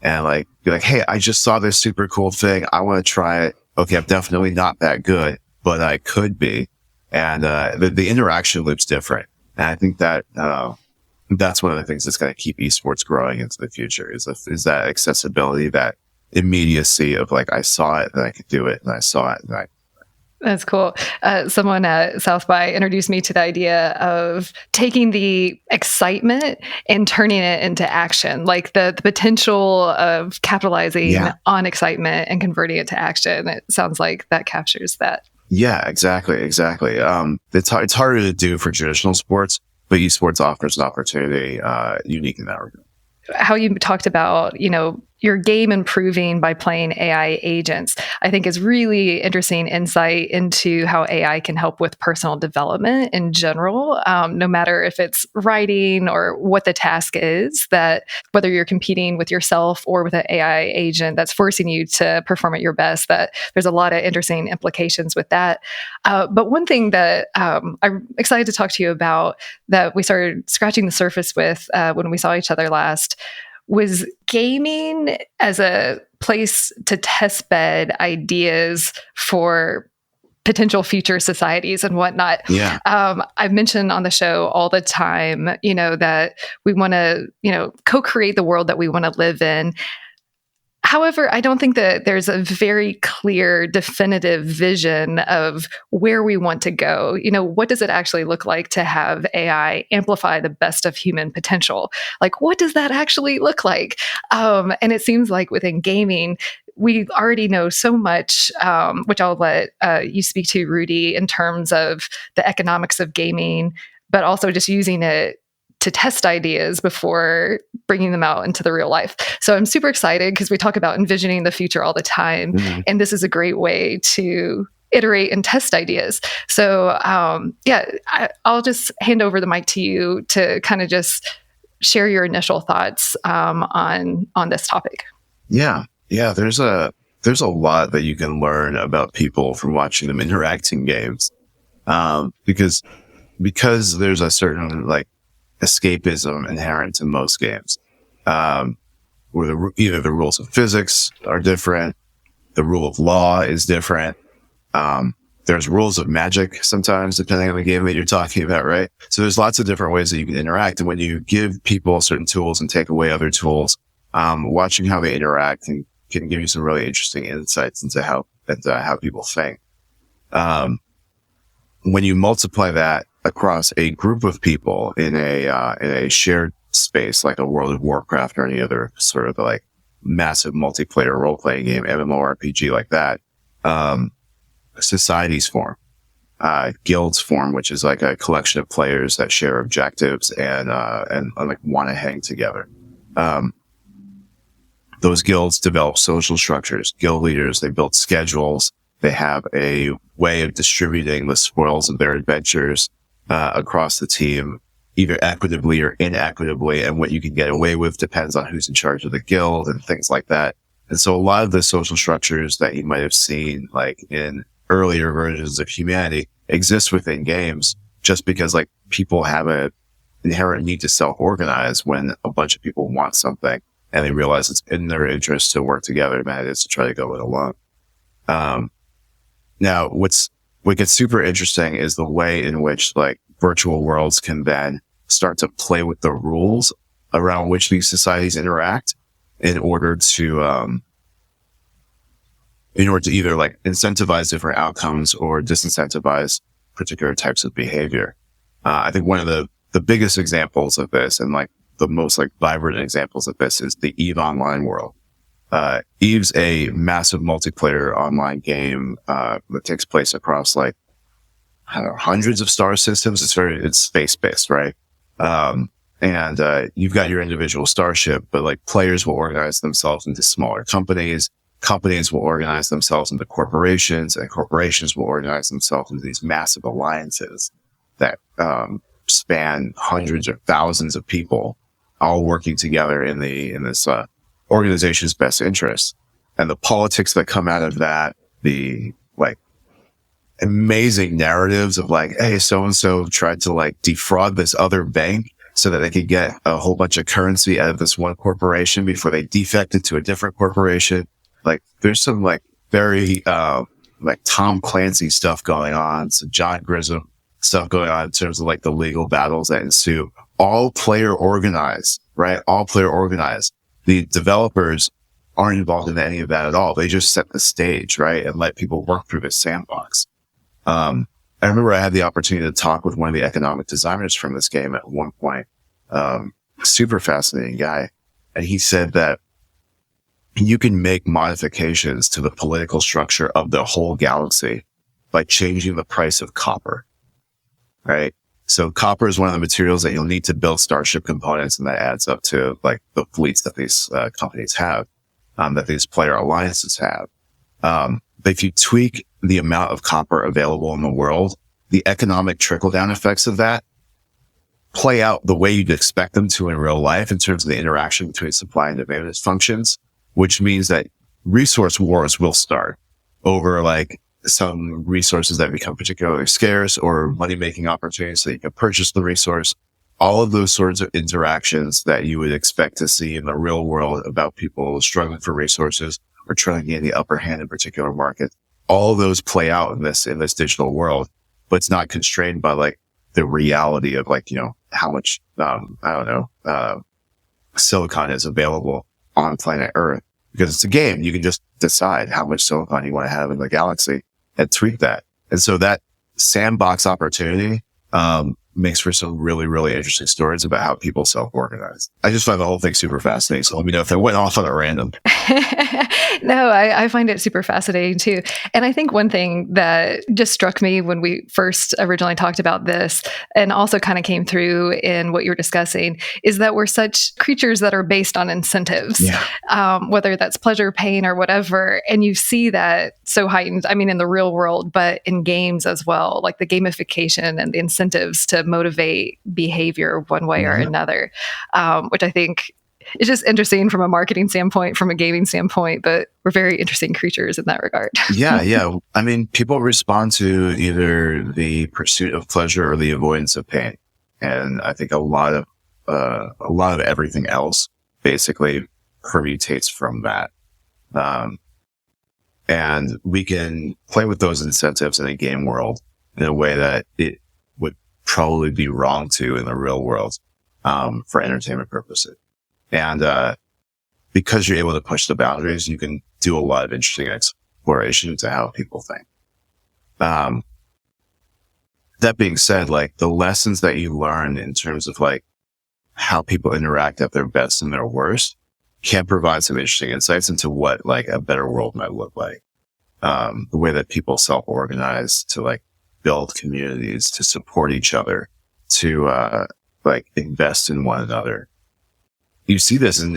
And like, be like, hey, I just saw this super cool thing. I want to try it. Okay, I'm definitely not that good, but I could be. And, the interaction loop's different. And I think that, that's one of the things that's going to keep esports growing into the future is that accessibility, that immediacy of like, I saw it and I could do it, and I saw it and I. That's cool. Someone at South by introduced me to the idea of taking the excitement and turning it into action, like the potential of capitalizing on excitement and converting it to action. It sounds like that captures that. Yeah, exactly. It's harder to do for traditional sports, but esports offers an opportunity unique in that regard. How you talked about, your game improving by playing AI agents, I think is really interesting insight into how AI can help with personal development in general, no matter if it's writing or what the task is, that whether you're competing with yourself or with an AI agent that's forcing you to perform at your best, that there's a lot of interesting implications with that. But one thing that I'm excited to talk to you about that we started scratching the surface with when we saw each other last was gaming as a place to test bed ideas for potential future societies and whatnot. Yeah. I've mentioned on the show all the time, that we want to, co-create the world that we want to live in. However, I don't think that there's a very clear, definitive vision of where we want to go. What does it actually look like to have AI amplify the best of human potential? Like, what does that actually look like? And it seems like within gaming, we already know so much, which I'll let you speak to, Rudi, in terms of the economics of gaming, but also just using it to test ideas before bringing them out into the real life. So I'm super excited because we talk about envisioning the future all the time. Mm-hmm. And this is a great way to iterate and test ideas. So I'll just hand over the mic to you to kind of just share your initial thoughts on this topic. Yeah. There's a lot that you can learn about people from watching them interact in games. Because there's a certain like escapism inherent in most games, where either the rules of physics are different, the rule of law is different. There's rules of magic sometimes, depending on the game that you're talking about, right? So there's lots of different ways that you can interact. And when you give people certain tools and take away other tools, watching how they interact can give you some really interesting insights into how people think. When you multiply that across a group of people in a shared space like a World of Warcraft or any other sort of like massive multiplayer role-playing game, MMORPG like that, societies form, guilds form, which is like a collection of players that share objectives and like want to hang together. Those guilds develop social structures, guild leaders, they build schedules, they have a way of distributing the spoils of their adventures across the team, either equitably or inequitably, and what you can get away with depends on who's in charge of the guild and things like that. And so a lot of the social structures that you might have seen like in earlier versions of humanity exist within games just because like people have a inherent need to self-organize when a bunch of people want something and they realize it's in their interest to work together than it is to try to go it alone. Now what gets super interesting is the way in which like virtual worlds can then start to play with the rules around which these societies interact in order to either like incentivize different outcomes or disincentivize particular types of behavior. I think one of the biggest examples of this and like the most like vibrant examples of this is the EVE Online world. EVE's a massive multiplayer online game that takes place across like I don't know, hundreds of star systems. It's space-based, right? And you've got your individual starship, but like players will organize themselves into smaller companies. Companies will organize themselves into corporations, and corporations will organize themselves into these massive alliances that span hundreds or thousands of people, all working together in this organization's best interest. And the politics that come out of that, the like amazing narratives of like, hey, so and so tried to like defraud this other bank so that they could get a whole bunch of currency out of this one corporation before they defected to a different corporation. Like there's some like very like Tom Clancy stuff going on, some John Grissom stuff going on in terms of like the legal battles that ensue. All player organized, right? All player organized. The developers aren't involved in any of that at all. They just set the stage, right? And let people work through this sandbox. I remember I had the opportunity to talk with one of the economic designers from this game at one point. Super fascinating guy. And he said that you can make modifications to the political structure of the whole galaxy by changing the price of copper, right? So copper is one of the materials that you'll need to build starship components, and that adds up to like the fleets that these companies have, that these player alliances have. But if you tweak the amount of copper available in the world, the economic trickle-down effects of that play out the way you'd expect them to in real life in terms of the interaction between supply and demand functions, which means that resource wars will start over like some resources that become particularly scarce or money-making opportunities so you can purchase the resource. All of those sorts of interactions that you would expect to see in the real world about people struggling for resources or trying to gain the upper hand in particular markets. All of those play out in this digital world, but it's not constrained by like the reality of like, you know, how much, silicon is available on planet Earth. Because it's a game, you can just decide how much silicon you want to have in the galaxy and tweak that. And so that sandbox opportunity, makes for some really, really interesting stories about how people self-organize. I just find the whole thing super fascinating. So let me know if I went off on a random. No, I find it super fascinating too. And I think one thing that just struck me when we first originally talked about this, and also kind of came through in what you're discussing, is that we're such creatures that are based on incentives, whether that's pleasure, pain, or whatever. And you see that so heightened, I mean, in the real world, but in games as well, like the gamification and the incentives to motivate behavior one way or another, which I think is just interesting from a marketing standpoint, from a gaming standpoint, but we're very interesting creatures in that regard. Yeah. I mean, people respond to either the pursuit of pleasure or the avoidance of pain. And I think a lot of everything else basically permutates from that. And we can play with those incentives in a game world in a way that it would probably be wrong to in the real world, for entertainment purposes. And, because you're able to push the boundaries, you can do a lot of interesting exploration into how people think. That being said, like the lessons that you learn in terms of like how people interact at their best and their worst can provide some interesting insights into what like a better world might look like. The way that people self-organize to like build communities, to support each other, to, like invest in one another. You see this in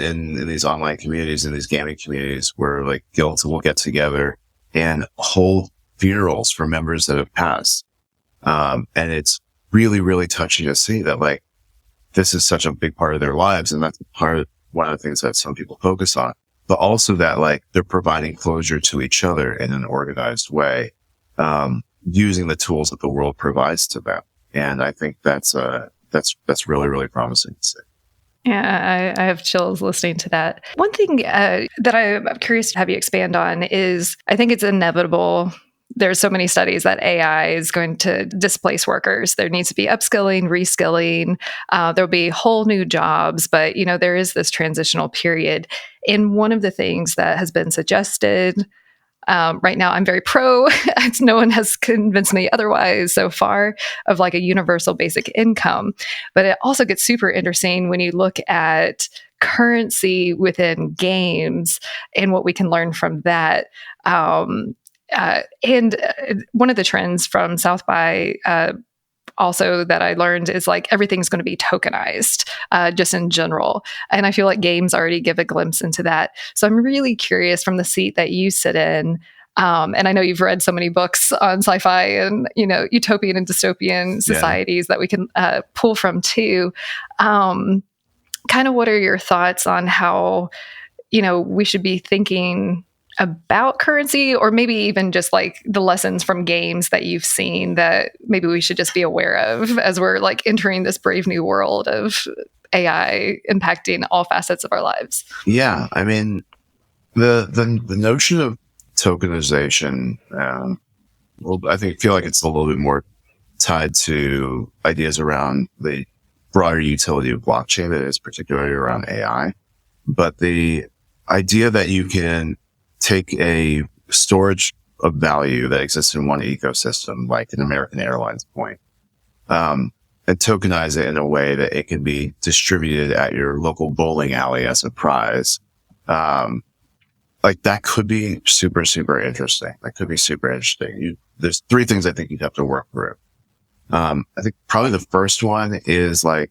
these online communities, in these gaming communities where like guilds will get together and hold funerals for members that have passed. And it's really, really touching to see that like this is such a big part of their lives. And that's one of the things that some people focus on, but also that like they're providing closure to each other in an organized way, using the tools that the world provides to them. And I think that's that's really, really promising to see. Yeah, I have chills listening to that. One thing that I'm curious to have you expand on is I think it's inevitable. There's so many studies that AI is going to displace workers. There needs to be upskilling, reskilling. There'll be whole new jobs, but there is this transitional period. And one of the things that has been suggested right now, I'm very pro. No one has convinced me otherwise so far of like a universal basic income. But it also gets super interesting when you look at currency within games and what we can learn from that. And one of the trends from South by also that I learned is like everything's going to be tokenized just in general. And I feel like games already give a glimpse into that. So I'm really curious from the seat that you sit in. And I know you've read so many books on sci-fi and, utopian and dystopian societies that we can pull from too. Kind of what are your thoughts on how, we should be thinking about currency, or maybe even just like the lessons from games that you've seen that maybe we should just be aware of as we're like entering this brave new world of AI impacting all facets of our lives? Yeah, I mean, the notion of tokenization, I feel like it's a little bit more tied to ideas around the broader utility of blockchain that is particularly around AI. But the idea that you can take a storage of value that exists in one ecosystem, like an American Airlines point, and tokenize it in a way that it can be distributed at your local bowling alley as a prize. Like that could be super, super interesting. There's three things I think you'd have to work through. I think probably the first one is like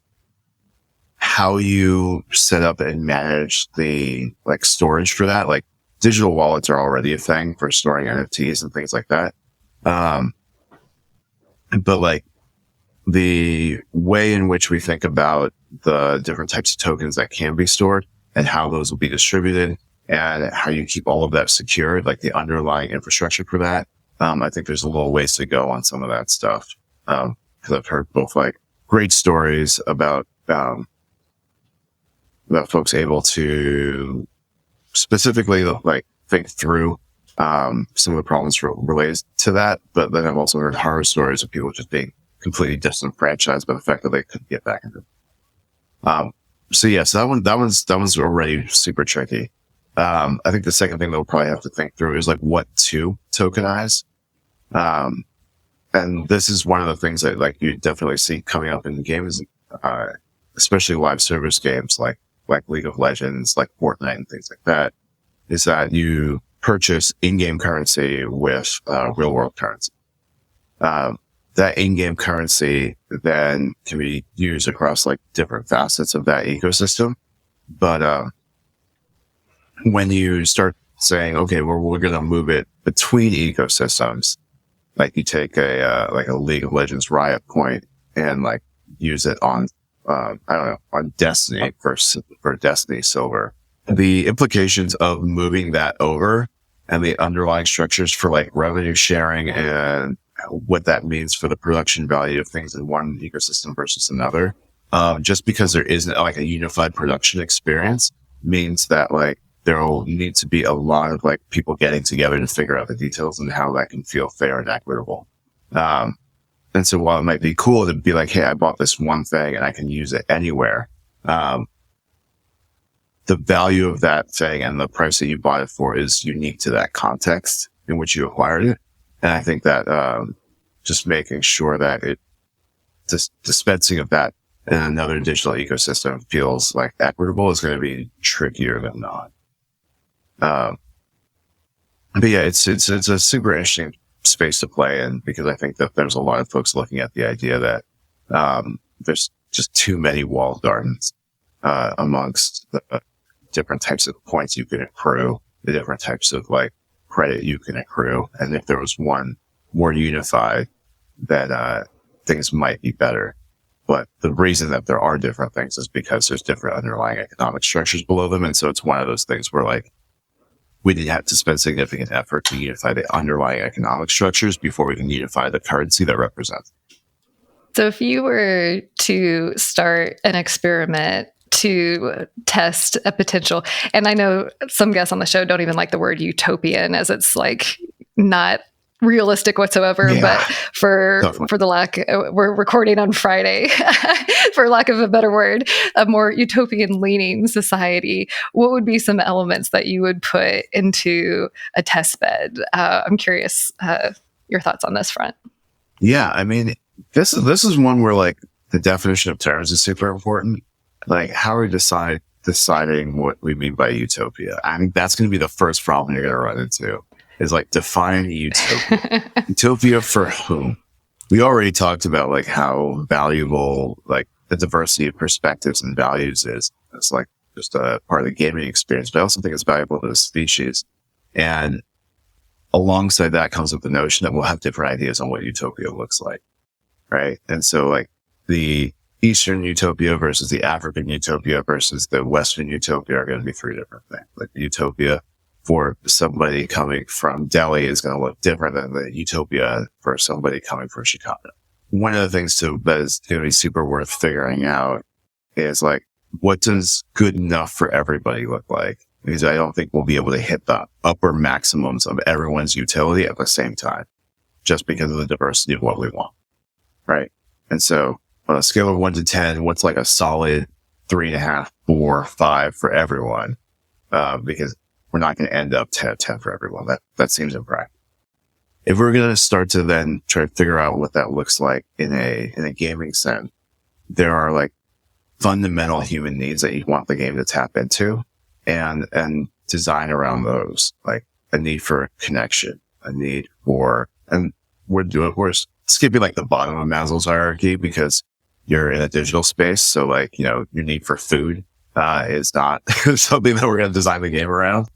how you set up and manage the like storage for that. Like digital wallets are already a thing for storing NFTs and things like that. But like the way in which we think about the different types of tokens that can be stored and how those will be distributed and how you keep all of that secured, like the underlying infrastructure for that. I think there's a little ways to go on some of that stuff. Cause I've heard both like great stories about folks able to specifically like think through some of the problems related to that. But then I've also heard horror stories of people just being completely disenfranchised by the fact that they couldn't get back into it. So that one's already super tricky. I think the second thing that we'll probably have to think through is like what to tokenize. And this is one of the things that like you definitely see coming up in the game is, especially live service games like League of Legends, like Fortnite and things like that, is that you purchase in-game currency with real world currency. That in-game currency then can be used across like different facets of that ecosystem. But when you start saying, okay, well, we're going to move it between ecosystems, like you take a League of Legends Riot point and like use it on, on Destiny for Destiny Silver. The implications of moving that over and the underlying structures for like revenue sharing and what that means for the production value of things in one ecosystem versus another. Just because there isn't like a unified production experience means that like there'll need to be a lot of like people getting together to figure out the details and how that can feel fair and equitable. And so while it might be cool to be like, hey, I bought this one thing and I can use it anywhere. The value of that thing and the price that you bought it for is unique to that context in which you acquired it. And I think that, just making sure that dispensing of that in another digital ecosystem feels like equitable is going to be trickier than not. But yeah, it's a super interesting space to play in because I think that there's a lot of folks looking at the idea that, there's just too many walled gardens, amongst the different types of points you can accrue, the different types of like credit you can accrue. And if there was one more unified, then, things might be better. But the reason that there are different things is because there's different underlying economic structures below them. And so it's one of those things where like, we didn't have to spend significant effort to unify the underlying economic structures before we can unify the currency that represents. So if you were to start an experiment to test a potential, and I know some guests on the show don't even like the word utopian, as it's like not realistic whatsoever, but for the lack, we're recording on Friday, for lack of a better word, a more utopian leaning society, what would be some elements that you would put into a test bed? I'm curious your thoughts on this front. Yeah, I mean, this is one where like the definition of terms is super important. Like how we deciding what we mean by utopia. I think that's going to be the first problem you're going to run into. Is like defining utopia. Utopia for whom? We already talked about like how valuable like the diversity of perspectives and values is. It's like just a part of the gaming experience, but I also think it's valuable to the species. And alongside that comes with the notion that we'll have different ideas on what utopia looks like, right? And so like the Eastern utopia versus the African utopia versus the Western utopia are going to be three different things. Like the utopia for somebody coming from Delhi is going to look different than the utopia for somebody coming from Chicago. One of the things that is going to be super worth figuring out is like, what does good enough for everybody look like? Because I don't think we'll be able to hit the upper maximums of everyone's utility at the same time, just because of the diversity of what we want. Right. And so on a scale of 1 to 10, what's like a solid 3.5, 4, 5 for everyone? Because we're not going to end up 10 out of 10 for everyone. That seems impractical. If we're going to start to then try to figure out what that looks like in a gaming sense, there are like fundamental human needs that you want the game to tap into and design around those, like a need for connection, a need for, and we're skipping like the bottom of Maslow's hierarchy because you're in a digital space. So like, you know, your need for food, is not something that we're going to design the game around.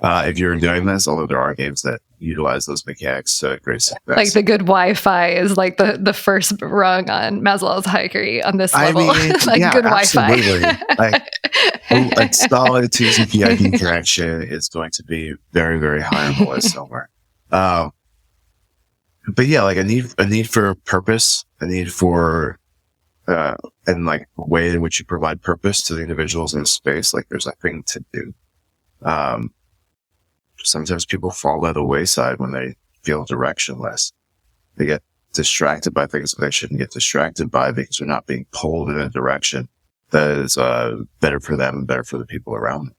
If you're doing this, although there are games that utilize those mechanics to great success. Like the good Wi-Fi is like the first rung on Maslow's hierarchy on this level. I mean, like yeah, good absolutely. Wi-Fi. Like a solid TCP/IP connection is going to be very, very high on the list somewhere. But yeah, like a need for purpose, a need for and like a way in which you provide purpose to the individuals in the space. Like there's a thing to do. Sometimes people fall by the wayside when they feel directionless. They get distracted by things that they shouldn't get distracted by because they're not being pulled in a direction that is better for them and better for the people around them.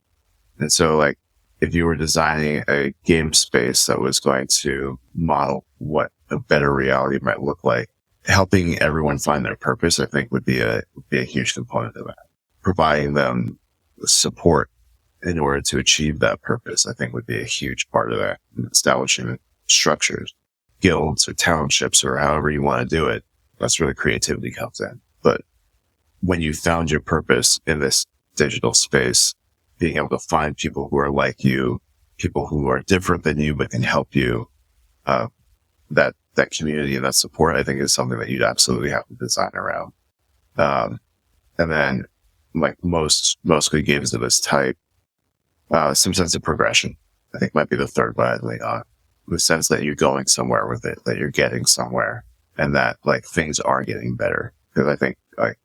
And so like if you were designing a game space that was going to model what a better reality might look like, helping everyone find their purpose, I think would be a huge component of that. Providing them support in order to achieve that purpose, I think would be a huge part of that. Establishing structures, guilds or townships or however you want to do it. That's where the creativity comes in. But when you found your purpose in this digital space, being able to find people who are like you, people who are different than you, but can help you, that community and that support, I think is something that you'd absolutely have to design around. And then like most good games of this type, some sense of progression, I think might be the third one I'd lean on. The sense that you're going somewhere with it, that you're getting somewhere and that like things are getting better. Because I think like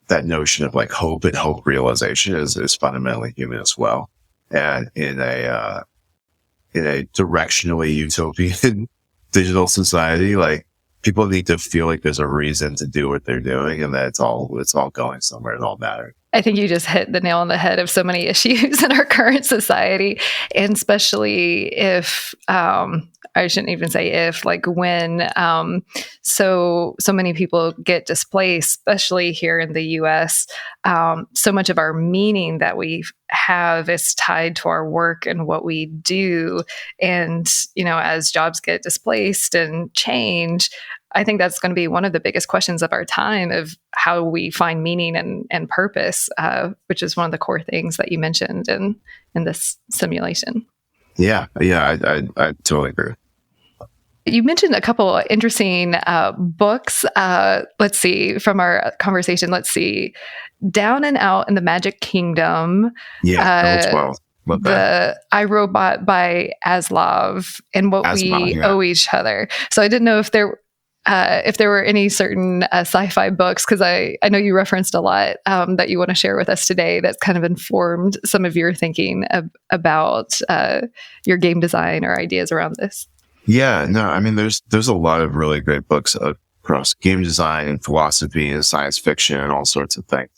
that notion of like hope and hope realization is fundamentally human as well. And in a directionally utopian digital society, like people need to feel like there's a reason to do what they're doing and that it's all going somewhere. It all matters. I think you just hit the nail on the head of so many issues in our current society, and especially if, I shouldn't even say if, like when so many people get displaced, especially here in the US, so much of our meaning that we have is tied to our work and what we do. And, you know, as jobs get displaced and change, I think that's going to be one of the biggest questions of our time of how we find meaning and purpose, which is one of the core things that you mentioned in this simulation. Yeah, I totally agree. You mentioned a couple of interesting books. Let's see, from our conversation, Down and Out in the Magic Kingdom. Yeah, that was well. The I, Robot by Asimov and What We Owe Each Other. So I didn't know if there if there were any certain sci-fi books, because I know you referenced a lot that you want to share with us today that's kind of informed some of your thinking about your game design or ideas around this. Yeah, no, I mean, there's a lot of really great books across game design and philosophy and science fiction and all sorts of things.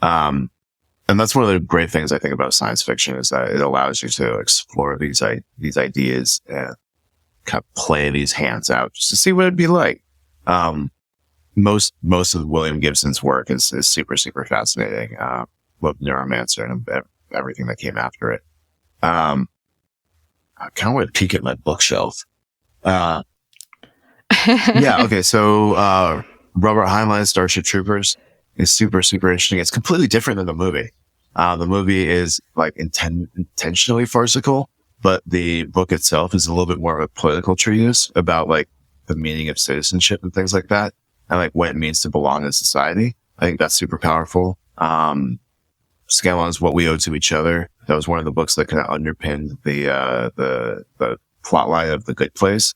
And that's one of the great things I think about science fiction is that it allows you to explore these ideas and kind of play these hands out just to see what it'd be like. Most of William Gibson's work is super, super fascinating. Love Neuromancer and everything that came after it. I kind of want to peek at my bookshelf. Yeah. Okay. So, Robert Heinlein's Starship Troopers is super, super interesting. It's completely different than the movie. The movie is like intentionally farcical, but the book itself is a little bit more of a political treatise about like the meaning of citizenship and things like that, and like what it means to belong in society. I think that's super powerful. Scanlon's What We Owe to Each Other. That was one of the books that kind of underpinned the plot line of The Good Place,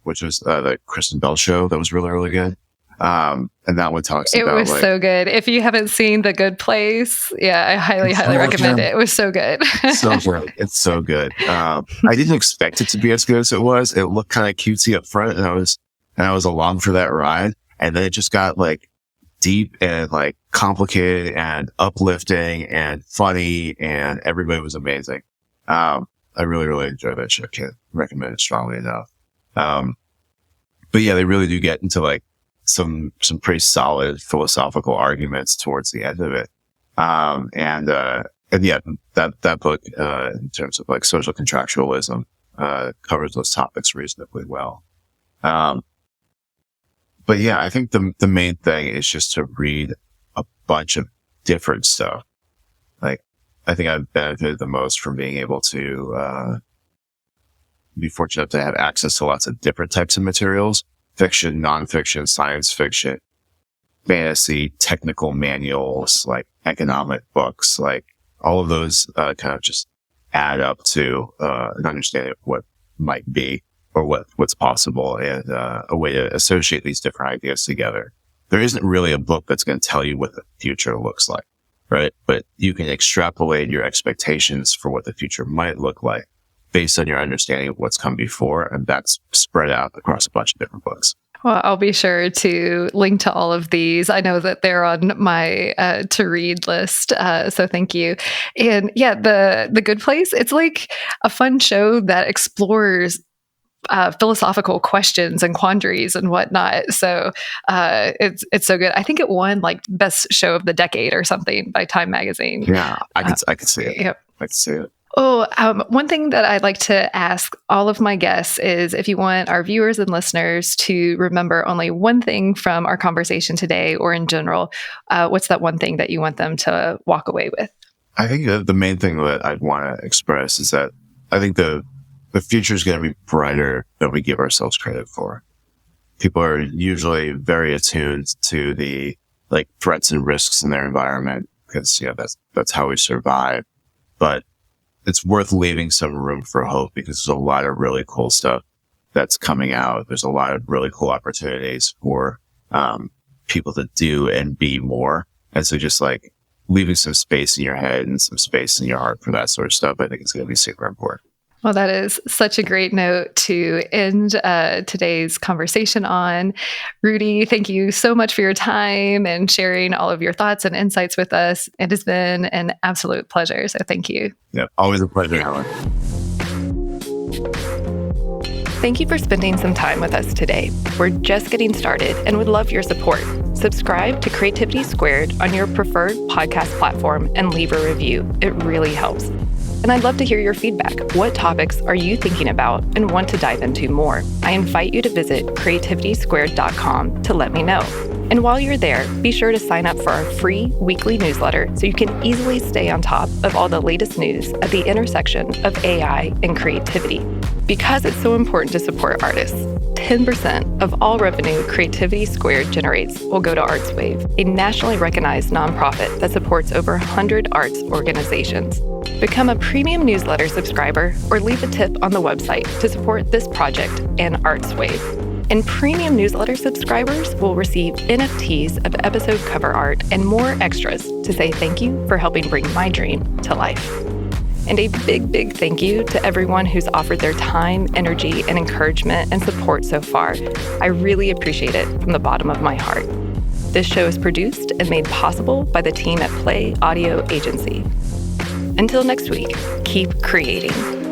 which was the Kristen Bell show. That was really, really good. And that one talks about it was like, so good. If you haven't seen The Good Place, yeah, I highly recommend it. It was so good. So good. It's so good. I didn't expect it to be as good as it was. It looked kind of cutesy up front, and I was along for that ride. And then it just got like deep and like complicated and uplifting and funny, and everybody was amazing. I really, really enjoyed that show. Can't recommend it strongly enough. But yeah, they really do get into like some pretty solid philosophical arguments towards the end of it. And yeah, that book, in terms of like social contractualism, covers those topics reasonably well. But yeah, I think the main thing is just to read a bunch of different stuff. Like, I think I've benefited the most from being able to, be fortunate to have access to lots of different types of materials: fiction, nonfiction, science fiction, fantasy, technical manuals, like economic books, like all of those kind of just add up to an understanding of what might be or what's possible, and a way to associate these different ideas together. There isn't really a book that's going to tell you what the future looks like, right? But you can extrapolate your expectations for what the future might look like based on your understanding of what's come before, and that's spread out across a bunch of different books. Well, I'll be sure to link to all of these. I know that they're on my to-read list, so thank you. And yeah, the Good Place, it's like a fun show that explores philosophical questions and quandaries and whatnot. So it's so good. I think it won like best show of the decade or something by Time Magazine. Yeah, I could see it. Yep. I could see it. Oh, one thing that I'd like to ask all of my guests is if you want our viewers and listeners to remember only one thing from our conversation today or in general, what's that one thing that you want them to walk away with? I think the main thing that I'd want to express is that I think the future is going to be brighter than we give ourselves credit for. People are usually very attuned to the like threats and risks in their environment because, yeah, that's how we survive. But it's worth leaving some room for hope because there's a lot of really cool stuff that's coming out. There's a lot of really cool opportunities for people to do and be more. And so just like leaving some space in your head and some space in your heart for that sort of stuff, I think it's going to be super important. Well, that is such a great note to end today's conversation on. Rudi, thank you so much for your time and sharing all of your thoughts and insights with us. It has been an absolute pleasure. So thank you. Yeah, always a pleasure, Helen. Thank you for spending some time with us today. We're just getting started and would love your support. Subscribe to Creativity Squared on your preferred podcast platform and leave a review. It really helps. And I'd love to hear your feedback. What topics are you thinking about and want to dive into more? I invite you to visit creativitysquared.com to let me know. And while you're there, be sure to sign up for our free weekly newsletter so you can easily stay on top of all the latest news at the intersection of AI and creativity. Because it's so important to support artists, 10% of all revenue Creativity Squared generates will go to ArtsWave, a nationally recognized nonprofit that supports over 100 arts organizations. Become a premium newsletter subscriber or leave a tip on the website to support this project and ArtsWave. And premium newsletter subscribers will receive NFTs of episode cover art and more extras to say thank you for helping bring my dream to life. And a big, big thank you to everyone who's offered their time, energy, and encouragement and support so far. I really appreciate it from the bottom of my heart. This show is produced and made possible by the team at Play Audio Agency. Until next week, keep creating.